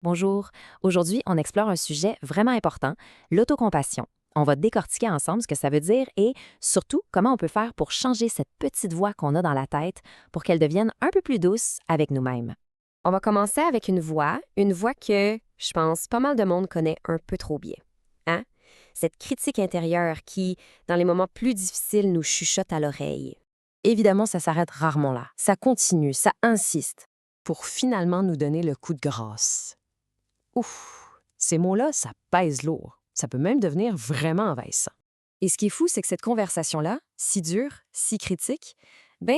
Bonjour. Aujourd'hui, on explore un sujet vraiment important, l'autocompassion. On va décortiquer ensemble ce que ça veut dire et surtout comment on peut faire pour changer cette petite voix qu'on a dans la tête pour qu'elle devienne un peu plus douce avec nous-mêmes. On va commencer avec une voix que, je pense, pas mal de monde connaît un peu trop bien. Hein? Cette critique intérieure qui, dans les moments plus difficiles, nous chuchote à l'oreille. Évidemment, ça s'arrête rarement là. Ça continue, ça insiste pour finalement nous donner le coup de grâce. Ouf! Ces mots-là, ça pèse lourd. Ça peut même devenir vraiment envahissant. Et ce qui est fou, c'est que cette conversation-là, si dure, si critique,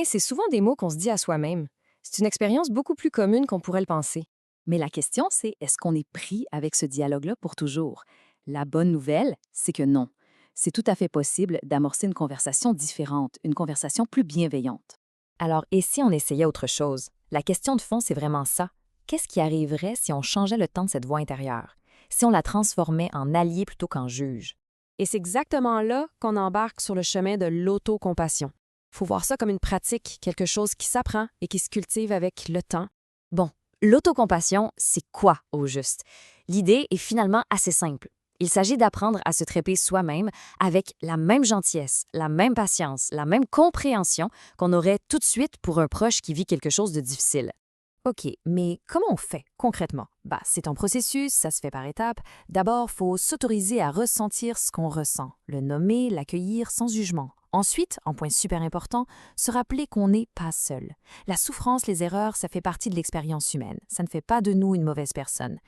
c'est souvent des mots qu'on se dit à soi-même. C'est une expérience beaucoup plus commune qu'on pourrait le penser. Mais la question, c'est est-ce qu'on est pris avec ce dialogue-là pour toujours? La bonne nouvelle, c'est que non. C'est tout à fait possible d'amorcer une conversation différente, une conversation plus bienveillante. Alors, et si on essayait autre chose? La question de fond, c'est vraiment ça. Qu'est-ce qui arriverait si on changeait le temps de cette voix intérieure? Si on la transformait en allié plutôt qu'en juge? Et c'est exactement là qu'on embarque sur le chemin de l'autocompassion. Faut voir ça comme une pratique, quelque chose qui s'apprend et qui se cultive avec le temps. Bon, l'autocompassion, c'est quoi au juste? L'idée est finalement assez simple. Il s'agit d'apprendre à se traiter soi-même avec la même gentillesse, la même patience, la même compréhension qu'on aurait tout de suite pour un proche qui vit quelque chose de difficile. OK, mais comment on fait concrètement? C'est un processus, ça se fait par étapes. D'abord, faut s'autoriser à ressentir ce qu'on ressent, le nommer, l'accueillir sans jugement. Ensuite, un point super important, se rappeler qu'on n'est pas seul. La souffrance, les erreurs, ça fait partie de l'expérience humaine. Ça ne fait pas de nous une mauvaise personne.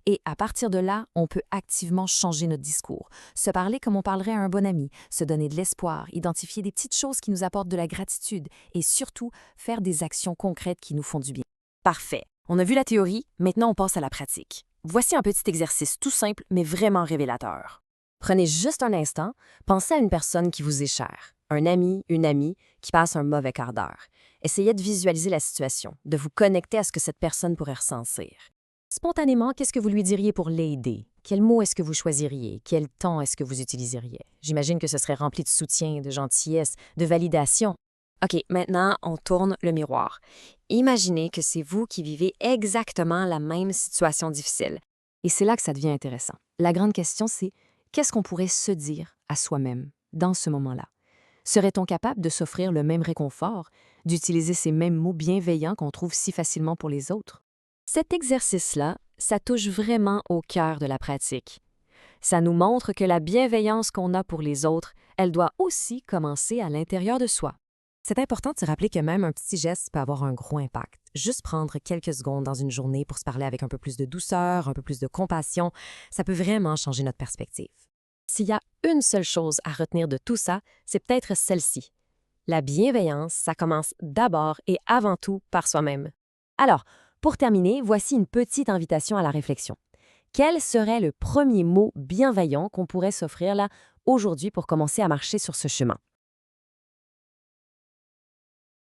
Et à partir de là, on peut activement changer notre discours, se parler comme on parlerait à un bon ami, se donner de l'espoir, identifier des petites choses qui nous apportent de la gratitude et surtout faire des actions concrètes qui nous font du bien. Parfait. On a vu la théorie, maintenant on passe à la pratique. Voici un petit exercice tout simple mais vraiment révélateur. Prenez juste un instant, pensez à une personne qui vous est chère, un ami, une amie qui passe un mauvais quart d'heure. Essayez de visualiser la situation, de vous connecter à ce que cette personne pourrait ressentir. Spontanément, qu'est-ce que vous lui diriez pour l'aider? Quel mot est-ce que vous choisiriez? Quel temps est-ce que vous utiliseriez? J'imagine que ce serait rempli de soutien, de gentillesse, de validation. OK, maintenant, on tourne le miroir. Imaginez que c'est vous qui vivez exactement la même situation difficile. Et c'est là que ça devient intéressant. La grande question, c'est qu'est-ce qu'on pourrait se dire à soi-même dans ce moment-là? Serait-on capable de s'offrir le même réconfort, d'utiliser ces mêmes mots bienveillants qu'on trouve si facilement pour les autres? Cet exercice-là, ça touche vraiment au cœur de la pratique. Ça nous montre que la bienveillance qu'on a pour les autres, elle doit aussi commencer à l'intérieur de soi. C'est important de se rappeler que même un petit geste peut avoir un gros impact. Juste prendre quelques secondes dans une journée pour se parler avec un peu plus de douceur, un peu plus de compassion, ça peut vraiment changer notre perspective. S'il y a une seule chose à retenir de tout ça, c'est peut-être celle-ci. La bienveillance, ça commence d'abord et avant tout par soi-même. Alors, pour terminer, voici une petite invitation à la réflexion. Quel serait le premier mot bienveillant qu'on pourrait s'offrir là aujourd'hui pour commencer à marcher sur ce chemin?